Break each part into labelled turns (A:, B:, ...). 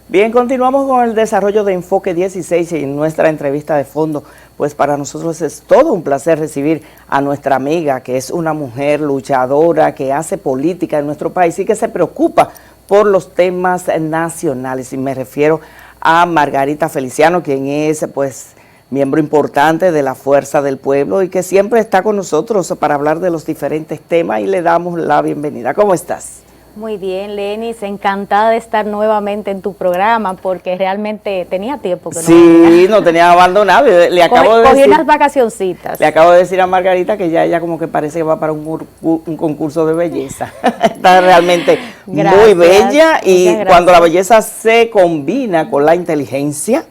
A: Bien, continuamos con el desarrollo de Enfoque 16 y nuestra entrevista de fondo. Pues para nosotros es todo un placer recibir a nuestra amiga, que es una mujer luchadora, que hace política en nuestro país y que se preocupa por los temas nacionales. Y me refiero a Margarita Feliciano, quien es pues miembro importante de la Fuerza del Pueblo y que siempre está con nosotros para hablar de los diferentes temas, y le damos la bienvenida. ¿Cómo estás?
B: Muy bien, Lenis, encantada de estar nuevamente en tu programa porque realmente tenía tiempo que no
A: Sí,
B: venía.
A: no tenía abandonado. Le acabo de
B: Cogí
A: decir,
B: unas vacacioncitas.
A: le acabo de decir a Margarita que ya ella como que parece que va para un concurso de belleza. Está realmente muy bella, y cuando la belleza se combina con la inteligencia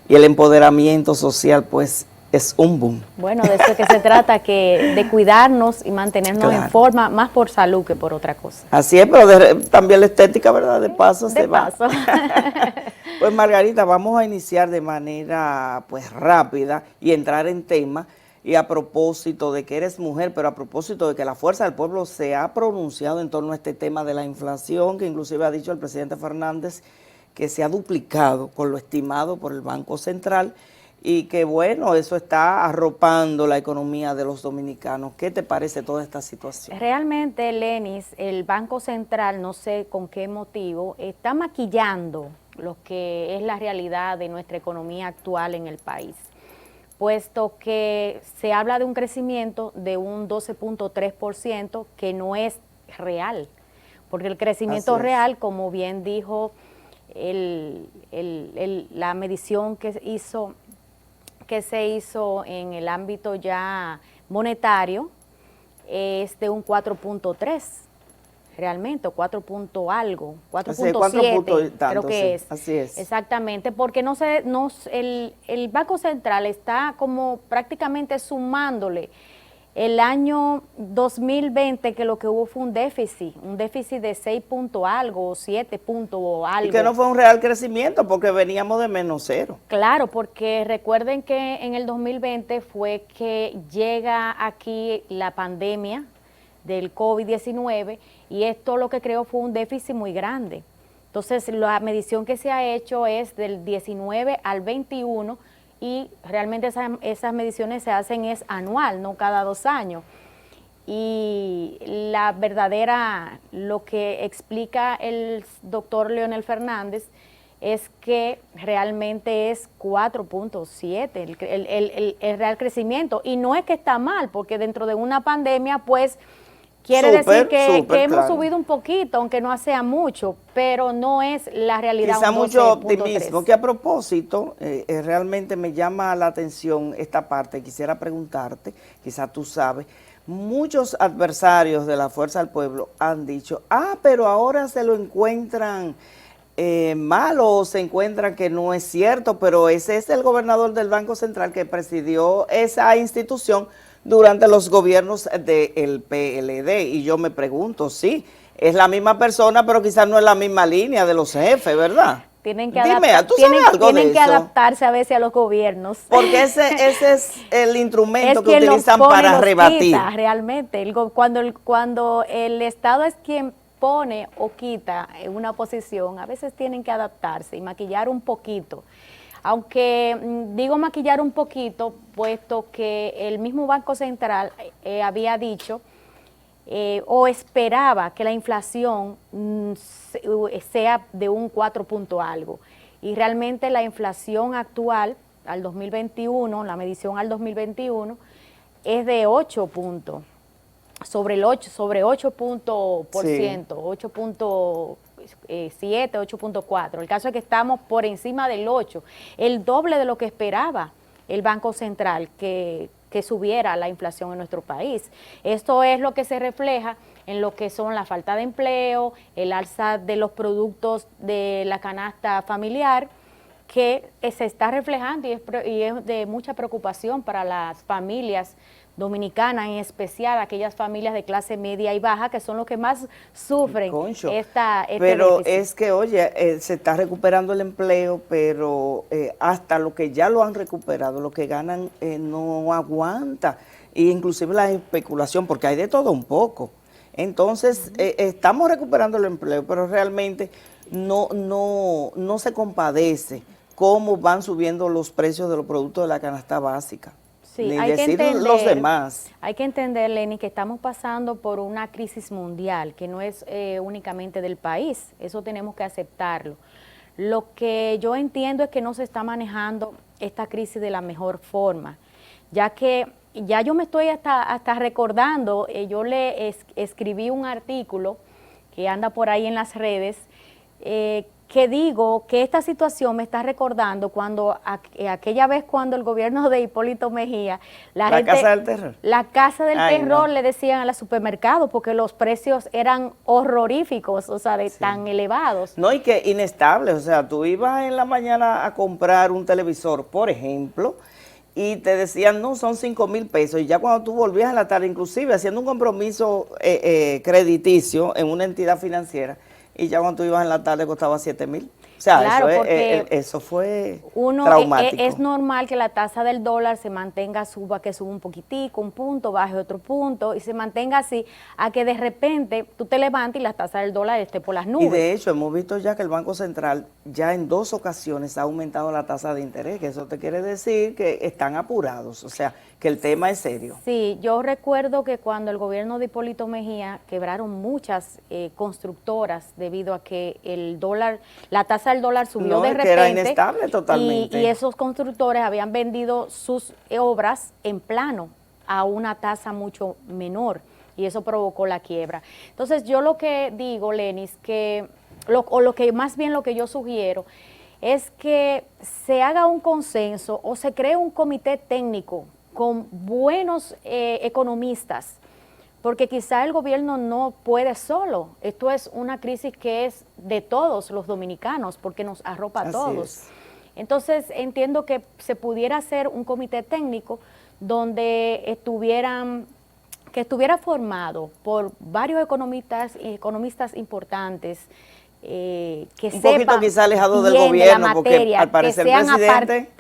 A: y el empoderamiento social, pues es un boom.
B: Bueno, de eso que se trata, que de cuidarnos y mantenernos en forma, más por salud que por otra cosa.
A: Así es, pero también la estética, ¿verdad? De paso se va. Pues Margarita, vamos a iniciar de manera pues rápida y entrar en tema. Y a propósito de que eres mujer, pero a propósito de que la Fuerza del Pueblo se ha pronunciado en torno a este tema de la inflación, que inclusive ha dicho el presidente Fernández que se ha duplicado con lo estimado por el Banco Central, y que bueno, eso está arropando la economía de los dominicanos. ¿Qué te parece toda esta situación?
B: Realmente, Lenis, el Banco Central, no sé con qué motivo, está maquillando lo que es la realidad de nuestra economía actual en el país, puesto que se habla de un crecimiento de un 12.3% que no es real, porque el crecimiento real, como bien dijo la medición que se hizo en el ámbito ya monetario, es de un 4.3, realmente, 4 punto algo, 4.7, creo que es.
A: Así es.
B: Exactamente, porque el Banco Central está como prácticamente sumándole el año 2020, que lo que hubo fue un déficit de 6 punto algo, o 7 punto algo.
A: Y que no fue un real crecimiento porque veníamos de -0.
B: Claro, porque recuerden que en el 2020 fue que llega aquí la pandemia del COVID-19 y esto lo que creó fue un déficit muy grande. Entonces, la medición que se ha hecho es del 19 al 21, y realmente esas mediciones se hacen es anual, no cada 2 años. Y lo que explica el doctor Leonel Fernández es que realmente es 4.7 el real crecimiento, y no es que está mal, porque dentro de una pandemia pues quiere decir que hemos subido un poquito, aunque no sea mucho, pero no es la realidad.
A: Quizá mucho optimismo, que a propósito, realmente me llama la atención esta parte. Quisiera preguntarte, quizá tú sabes, muchos adversarios de la Fuerza del Pueblo han dicho, pero ahora se lo encuentran malo, o se encuentran que no es cierto, pero ese es el gobernador del Banco Central que presidió esa institución durante los gobiernos del PLD, y yo me pregunto, sí, es la misma persona, pero quizás no es la misma línea de los jefes, ¿verdad?
B: Tienen que adaptarse a veces a los gobiernos.
A: Porque ese es el instrumento que utilizan para rebatir.
B: Realmente, cuando el Estado es quien pone o quita en una posición, a veces tienen que adaptarse y maquillar un poquito. Aunque digo maquillar un poquito, puesto que el mismo Banco Central había dicho o esperaba que la inflación sea de un 4 punto algo. Y realmente la inflación actual, al 2021, la medición al 2021, es de 8 puntos, sobre 8 puntos por ciento, 8.7, 8.4. El caso es que estamos por encima del 8, el doble de lo que esperaba el Banco Central que subiera la inflación en nuestro país. Esto es lo que se refleja en lo que son la falta de empleo, el alza de los productos de la canasta familiar, que se está reflejando y es de mucha preocupación para las familias dominicanas, en especial aquellas familias de clase media y baja, que son los que más sufren
A: pero
B: déficit.
A: es que, oye, se está recuperando el empleo, pero hasta lo que ya lo han recuperado, lo que ganan no aguanta, e inclusive la especulación, porque hay de todo un poco. Entonces, estamos recuperando el empleo, pero realmente no se compadece cómo van subiendo los precios de los productos de la canasta básica.
B: Sí,
A: Ni
B: hay que
A: decir
B: entender,
A: los demás.
B: hay que entender, Lenny, que estamos pasando por una crisis mundial, que no es únicamente del país, eso tenemos que aceptarlo. Lo que yo entiendo es que no se está manejando esta crisis de la mejor forma, ya que ya yo me estoy hasta recordando, yo le escribí un artículo que anda por ahí en las redes, que digo que esta situación me está recordando cuando aquella vez cuando el gobierno de Hipólito Mejía,
A: la Casa del Terror.
B: La Casa del
A: Ay,
B: Terror
A: no.
B: le decían a los supermercados porque los precios eran horroríficos, o sea, tan elevados.
A: No, y que inestables, o sea, tú ibas en la mañana a comprar un televisor, por ejemplo, y te decían, no, son 5,000 pesos, y ya cuando tú volvías a la tarde, inclusive haciendo un compromiso crediticio en una entidad financiera, y ya cuando tú ibas en la tarde costaba 7,000. O sea,
B: Claro,
A: eso fue
B: uno
A: traumático.
B: es normal que la tasa del dólar se mantenga, que suba un poquitico, un punto, baje otro punto, y se mantenga así, a que de repente tú te levantes y la tasa del dólar esté por las nubes.
A: Y de hecho, hemos visto ya que el Banco Central ya en 2 ocasiones ha aumentado la tasa de interés, que eso te quiere decir que están apurados, o sea, que el tema es serio.
B: Sí, yo recuerdo que cuando el gobierno de Hipólito Mejía quebraron muchas constructoras debido a que el dólar, la tasa del dólar subió de repente.
A: Que era inestable totalmente.
B: Y esos constructores habían vendido sus obras en plano a una tasa mucho menor y eso provocó la quiebra. Entonces yo lo que digo, Lenis, que lo que más bien lo que yo sugiero es que se haga un consenso o se cree un comité técnico con buenos economistas, porque quizá el gobierno no puede solo. Esto es una crisis que es de todos los dominicanos, porque nos arropa a todos. Entonces entiendo que se pudiera hacer un comité técnico donde estuviera formado por varios economistas importantes, que
A: un poquito quizá alejado del gobierno, porque al parecer el presidente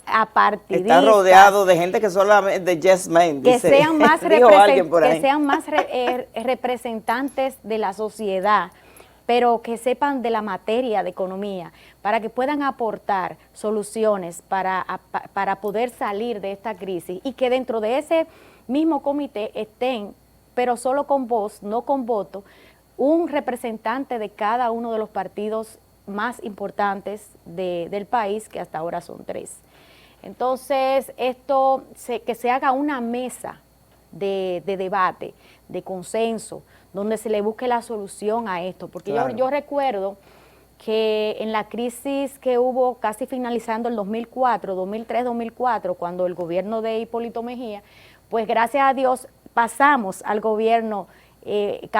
A: está rodeado de gente que solamente de yes men,
B: que
A: dice,
B: sean más,
A: que
B: sean más representantes de la sociedad, pero que sepan de la materia de economía, para que puedan aportar soluciones para poder salir de esta crisis y que dentro de ese mismo comité estén, pero solo con voz, no con voto, un representante de cada uno de los partidos más importantes del país, que hasta ahora son 3. Entonces, que se haga una mesa de debate, de consenso, donde se le busque la solución a esto, porque claro, yo recuerdo que en la crisis que hubo casi finalizando el 2003-2004, cuando el gobierno de Hipólito Mejía, pues gracias a Dios pasamos al gobierno,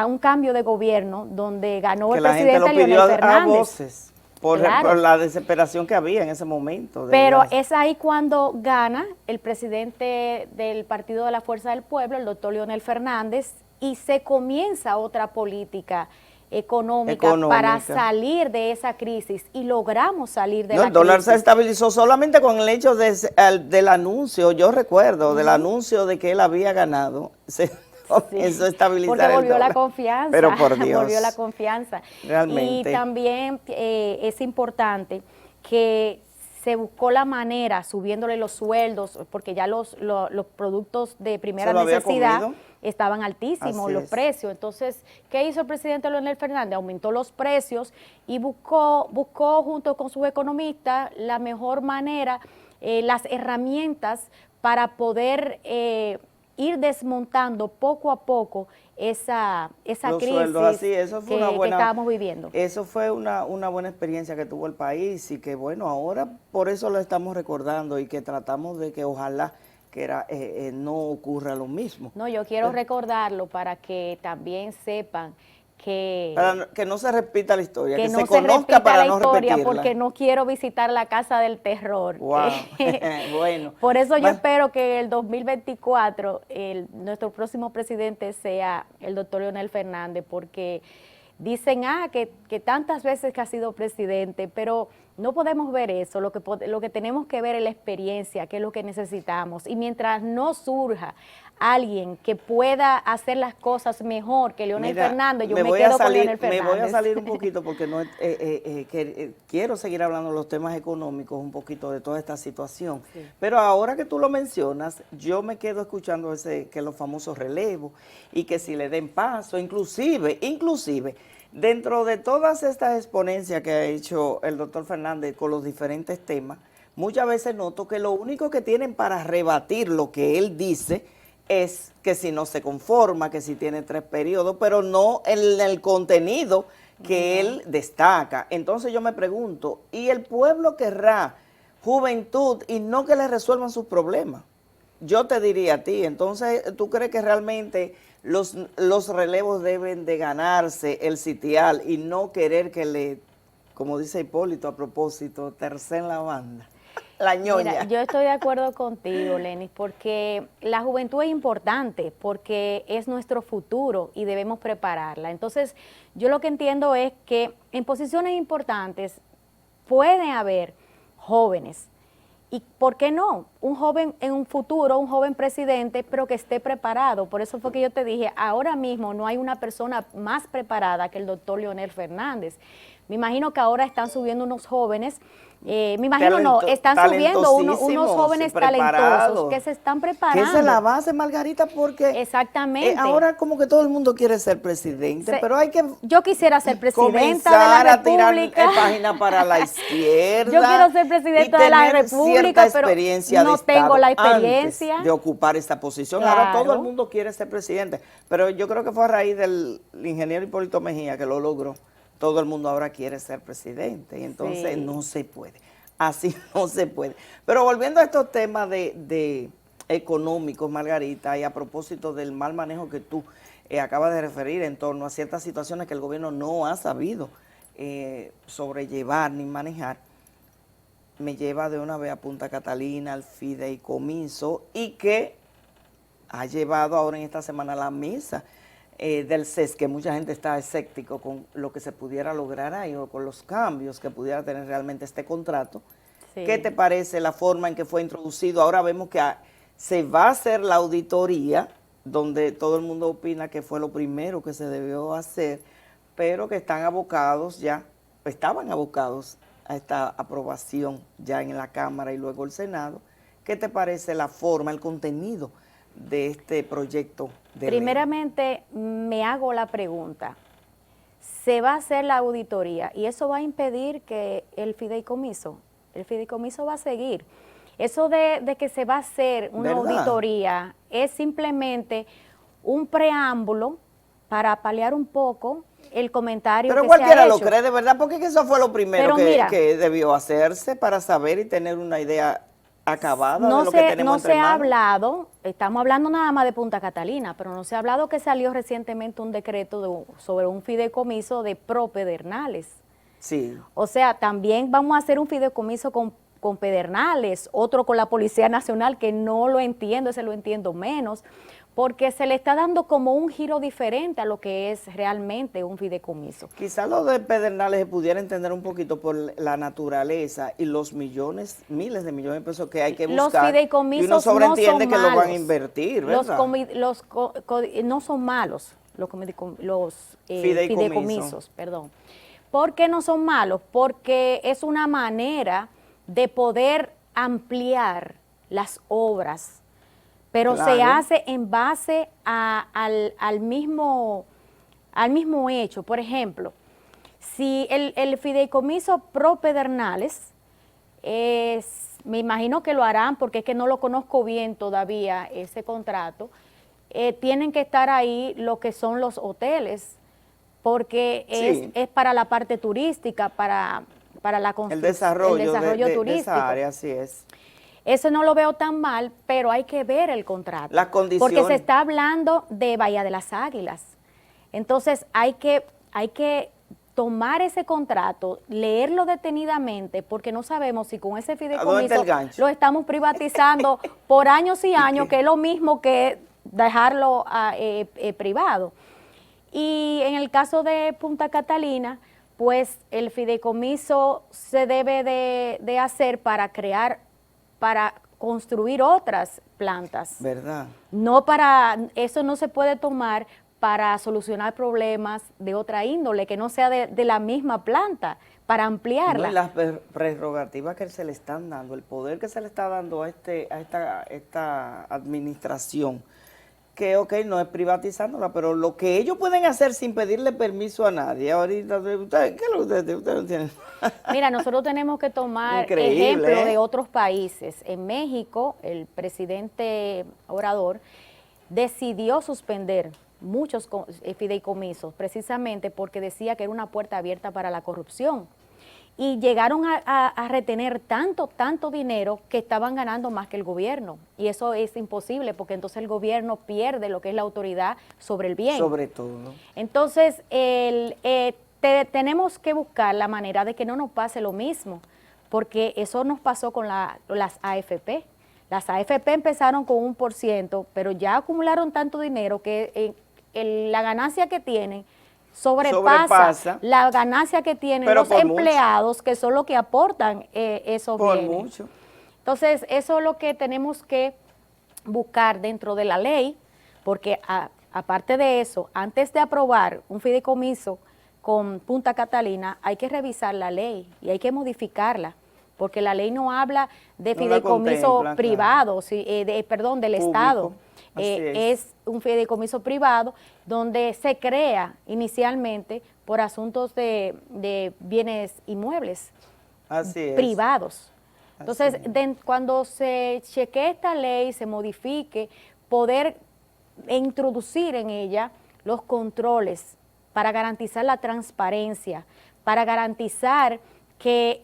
B: un cambio de gobierno donde ganó el presidente Leonel Fernández.
A: A voces, por la desesperación que había en ese momento.
B: Pero es ahí cuando gana el presidente del Partido de la Fuerza del Pueblo, el doctor Leonel Fernández, y se comienza otra política económica para salir de esa crisis, y logramos salir de la crisis.
A: El dólar se estabilizó solamente con el hecho del anuncio, yo recuerdo, del anuncio de que él había ganado. Eso estabilizar
B: porque volvió
A: el
B: la confianza,
A: pero por Dios,
B: volvió la confianza.
A: Realmente.
B: Y también es importante que se buscó la manera, subiéndole los sueldos, porque ya los productos de primera necesidad estaban altísimos, los precios. Entonces, ¿qué hizo el presidente Leonel Fernández? Aumentó los precios y buscó junto con sus economistas la mejor manera, las herramientas para poder ir desmontando poco a poco esa crisis que estábamos viviendo.
A: Eso fue una buena experiencia que tuvo el país y que bueno, ahora por eso lo estamos recordando y que tratamos de que ojalá que no ocurra lo mismo.
B: No, yo quiero recordarlo para que también sepan
A: para que no se repita la historia, que se conozca para no repetirla.
B: Porque no quiero visitar la Casa del Terror.
A: Wow. Bueno.
B: Por eso yo espero que el 2024 nuestro próximo presidente sea el doctor Leonel Fernández, porque dicen que tantas veces que ha sido presidente, pero No podemos ver eso, lo que tenemos que ver es la experiencia, que es lo que necesitamos. Y mientras no surja alguien que pueda hacer las cosas mejor que Leonel Fernández, yo me quedo con Leonel Fernández.
A: Me voy a salir un poquito porque no, quiero seguir hablando de los temas económicos, un poquito de toda esta situación. Sí. Pero ahora que tú lo mencionas, yo me quedo escuchando que los famosos relevos y que si le den paso, inclusive, dentro de todas estas exponencias que ha hecho el doctor Fernández con los diferentes temas, muchas veces noto que lo único que tienen para rebatir lo que él dice es que si no se conforma, que si tiene 3 periodos, pero no en el contenido que él destaca. Entonces yo me pregunto, ¿y el pueblo querrá juventud y no que le resuelvan sus problemas? Yo te diría a ti, entonces, ¿tú crees que realmente los relevos deben de ganarse el sitial y no querer que le, como dice Hipólito a propósito, tercen la banda? La ñoña.
B: Mira, yo estoy de acuerdo contigo, Lenis, porque la juventud es importante, porque es nuestro futuro y debemos prepararla. Entonces, yo lo que entiendo es que en posiciones importantes pueden haber jóvenes. ¿Y por qué no? Un joven en un futuro, un joven presidente, pero que esté preparado. Por eso fue que yo te dije, ahora mismo no hay una persona más preparada que el doctor Leonel Fernández. Me imagino que ahora están subiendo unos jóvenes, están subiendo unos jóvenes talentosos que se están preparando.
A: Que esa es la base, Margarita, porque
B: exactamente.
A: Ahora como que todo el mundo quiere ser presidente, pero hay que
B: yo quisiera ser presidenta de la República.
A: Tirar página para la izquierda.
B: Yo quiero ser presidenta de la República, pero no tengo la experiencia
A: de ocupar esta posición.
B: Claro.
A: Ahora todo el mundo quiere ser presidente, pero yo creo que fue a raíz del ingeniero Hipólito Mejía que lo logró. Todo el mundo ahora quiere ser presidente y entonces no se puede, así no se puede. Pero volviendo a estos temas de económicos, Margarita, y a propósito del mal manejo que tú acabas de referir en torno a ciertas situaciones que el gobierno no ha sabido sobrellevar ni manejar, me lleva de una vez a Punta Catalina, al fideicomiso, y que ha llevado ahora en esta semana la misa del CES, que mucha gente está escéptico con lo que se pudiera lograr ahí o con los cambios que pudiera tener realmente este contrato. Sí. ¿Qué te parece la forma en que fue introducido? Ahora vemos que se va a hacer la auditoría, donde todo el mundo opina que fue lo primero que se debió hacer, pero que estaban abocados a esta aprobación ya en la Cámara y luego el Senado. ¿Qué te parece la forma, el contenido de este proyecto de
B: Primeramente, me hago la pregunta, se va a hacer la auditoría y eso va a impedir que el fideicomiso va a seguir. Eso de que se va a hacer una auditoría es simplemente un preámbulo para paliar un poco el comentario
A: pero
B: que se ha hecho.
A: Pero cualquiera lo cree, de verdad, porque eso fue lo primero que debió hacerse para saber y tener una idea acabada de lo que tenemos
B: no se ha hablado, estamos hablando nada más de Punta Catalina, pero no se ha hablado que salió recientemente un decreto sobre un fideicomiso de Propedernales.
A: Sí.
B: O sea, también vamos a hacer un fideicomiso con Pedernales, otro con la Policía Nacional, que no lo entiendo, ese lo entiendo menos, porque se le está dando como un giro diferente a lo que es realmente un fideicomiso.
A: Quizás lo de Pedernales se pudiera entender un poquito por la naturaleza y los miles de millones de pesos que hay que buscar.
B: Los fideicomisos
A: y uno sobreentiende
B: no
A: que
B: son
A: lo van a invertir, ¿verdad?
B: No son malos los fideicomisos, perdón. ¿Por qué no son malos? Porque es una manera de poder ampliar las obras, pero se hace en base al mismo hecho. Por ejemplo, si el fideicomiso Propedernales, me imagino que lo harán porque es que no lo conozco bien todavía ese contrato, tienen que estar ahí lo que son los hoteles, porque es para la parte turística, para la construcción, el desarrollo turístico.
A: De esa área, así es.
B: Eso no lo veo tan mal, pero hay que ver el contrato.
A: Las condiciones.
B: Porque se está hablando de Bahía de las Águilas. Entonces hay que tomar ese contrato, leerlo detenidamente, porque no sabemos si con ese fideicomiso lo estamos privatizando por años y años, que es lo mismo que dejarlo privado. Y en el caso de Punta Catalina, pues el fideicomiso se debe de hacer para construir otras plantas.
A: ¿Verdad?
B: Eso no se puede tomar para solucionar problemas de otra índole, que no sea de la misma planta, para ampliarla.
A: No, y las prerrogativas que se le están dando, el poder que se le está dando a esta administración, que ok, no es privatizándola, pero lo que ellos pueden hacer sin pedirle permiso a nadie, ahorita, ¿qué es lo que ustedes no tienen?
B: Mira, nosotros tenemos que tomar
A: Increíble,
B: ejemplo de otros países. En México, el presidente Obrador decidió suspender muchos fideicomisos, precisamente porque decía que era una puerta abierta para la corrupción. Y llegaron a retener tanto dinero que estaban ganando más que el gobierno. Y eso es imposible porque entonces el gobierno pierde lo que es la autoridad sobre el bien.
A: Sobre todo.
B: Entonces, tenemos que buscar la manera de que no nos pase lo mismo, porque eso nos pasó con las AFP. Las AFP empezaron con 1%, pero ya acumularon tanto dinero que la ganancia que tienen sobrepasa la ganancia que tienen los empleados, que son los que aportan esos bienes.
A: Por mucho.
B: Entonces, eso es lo que tenemos que buscar dentro de la ley, porque aparte de eso, antes de aprobar un fideicomiso con Punta Catalina, hay que revisar la ley y hay que modificarla, porque la ley no habla de fideicomiso privado, perdón, del Estado. Es un fideicomiso privado donde se crea inicialmente por asuntos de bienes inmuebles privados. Entonces, cuando se chequee esta ley, se modifique, poder introducir en ella los controles para garantizar la transparencia, para garantizar que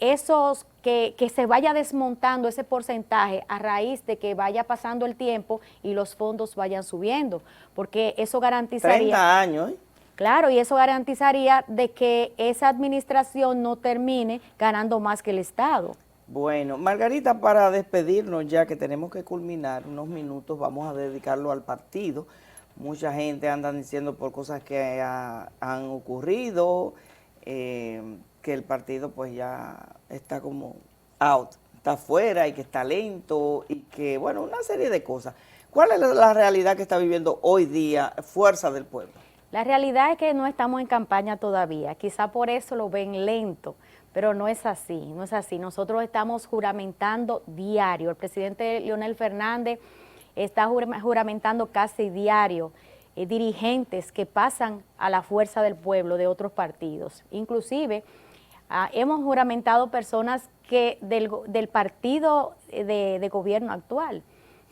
B: que se vaya desmontando ese porcentaje a raíz de que vaya pasando el tiempo y los fondos vayan subiendo, porque eso garantizaría...
A: 30 años, ¿eh?
B: Claro, y eso garantizaría de que esa administración no termine ganando más que el Estado.
A: Bueno, Margarita, para despedirnos ya que tenemos que culminar unos minutos, vamos a dedicarlo al partido. Mucha gente anda diciendo por cosas que han ocurrido, que el partido pues ya está como out, está fuera y que está lento y que, bueno, una serie de cosas. ¿Cuál es la realidad que está viviendo hoy día Fuerza del Pueblo?
B: La realidad es que no estamos en campaña todavía, quizá por eso lo ven lento, pero no es así, no es así. Nosotros estamos juramentando diario, el presidente Leonel Fernández está juramentando casi diario, dirigentes que pasan a la Fuerza del Pueblo de otros partidos, inclusive hemos juramentado personas que del partido de gobierno actual,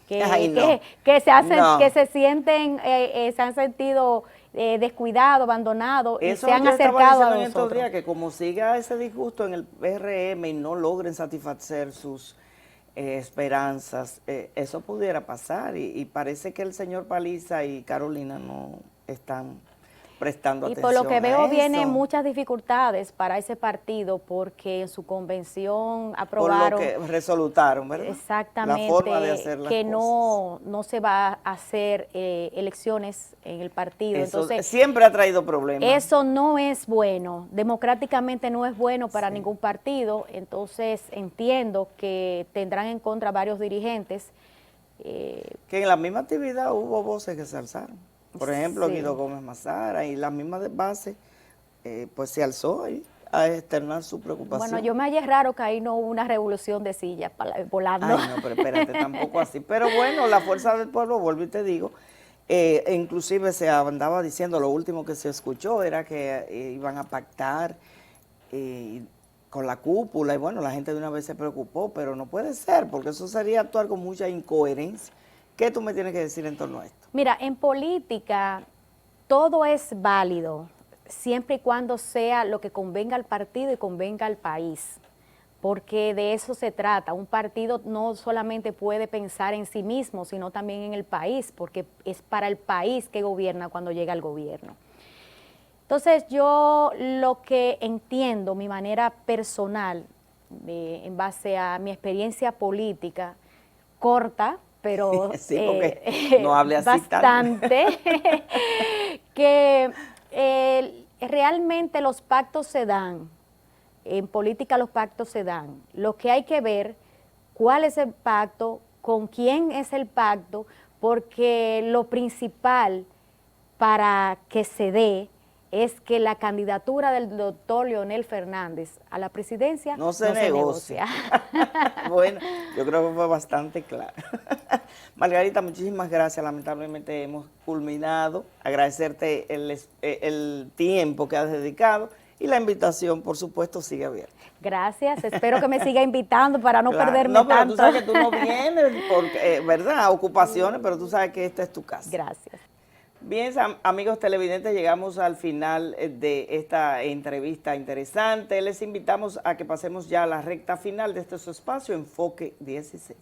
B: que se sienten, se han sentido descuidados, abandonados y se han acercado a nosotros.
A: Estos días que como siga ese disgusto en el PRM y no logren satisfacer sus esperanzas, eso pudiera pasar y parece que el señor Paliza y Carolina no están prestando atención.
B: Y por lo que veo vienen muchas dificultades para ese partido porque en su convención aprobaron...
A: Por lo que resolutaron, ¿verdad?
B: Exactamente,
A: la forma de hacer las
B: que
A: cosas.
B: no se va a hacer elecciones en el partido.
A: Eso
B: entonces
A: siempre ha traído problemas.
B: Eso no es bueno, democráticamente no es bueno para ningún partido, entonces entiendo que tendrán en contra varios dirigentes.
A: Que en la misma actividad hubo voces que se alzaron. Por ejemplo, Guido Gómez Mazara y la misma base, pues se alzó ahí a externar su preocupación.
B: Bueno, yo me hallé raro que ahí no hubo una revolución de sillas volando.
A: Ay, no, pero espérate, tampoco así. Pero bueno, la Fuerza del Pueblo, vuelvo y te digo, inclusive se andaba diciendo, lo último que se escuchó era que iban a pactar con la cúpula, y bueno, la gente de una vez se preocupó, pero no puede ser, porque eso sería actuar con mucha incoherencia. ¿Qué tú me tienes que decir en torno a esto?
B: Mira, en política todo es válido, siempre y cuando sea lo que convenga al partido y convenga al país, porque de eso se trata. Un partido no solamente puede pensar en sí mismo, sino también en el país, porque es para el país que gobierna cuando llega al gobierno. Entonces yo lo que entiendo, mi manera personal, en base a mi experiencia política corta, pero
A: sí, no hable así
B: bastante, que realmente los pactos se dan, en política los pactos se dan. Lo que hay que ver, cuál es el pacto, con quién es el pacto, porque lo principal para que se dé es que la candidatura del doctor Leonel Fernández a la presidencia
A: no se negocia. Bueno, yo creo que fue bastante claro. Margarita, muchísimas gracias. Lamentablemente hemos culminado. Agradecerte el tiempo que has dedicado y la invitación, por supuesto, sigue abierta.
B: Gracias, espero que me siga invitando para no perderme
A: no, pero
B: tanto.
A: tú sabes que tú no vienes, porque, ¿verdad? Ocupaciones, pero tú sabes que esta es tu casa.
B: Gracias.
A: Bien, amigos televidentes, llegamos al final de esta entrevista interesante. Les invitamos a que pasemos ya a la recta final de este su espacio, Enfoque 16.